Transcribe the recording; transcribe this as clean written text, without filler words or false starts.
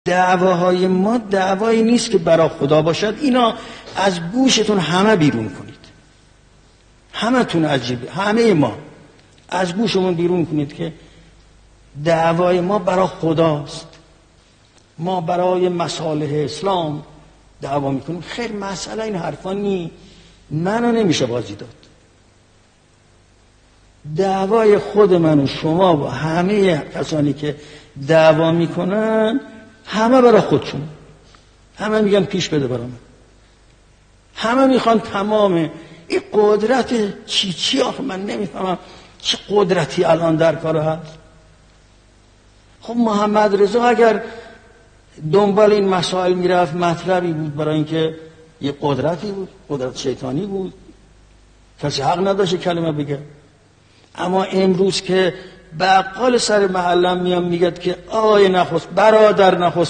دعواهای ما دعوایی نیست که برای خدا باشد. اینا از گوشتون همه بیرون کنید، همه تون عجیبه، همه ما از گوشمون بیرون کنید که دعوای ما برای خداست، ما برای مصالح اسلام دعوا میکنیم. خیر مسئله این حرفا نی، منو نمیشه بازی داد. دعوای خود من و شما و همه کسانی که دعوا میکنن همه برای خودشون، همه میگن پیش بده برای من، همه میخوان تمام این قدرت چی آخه من نمیفهمم چه قدرتی الان در کار هست. خب محمد رضا اگر دنبال این مسائل میرفت مطلبی بود برای اینکه یه قدرتی بود، قدرت شیطانی بود، کسی حق نداشت کلمه بگه. اما امروز که بقال سر محلم میام میگه که آقای نخست برادر نخست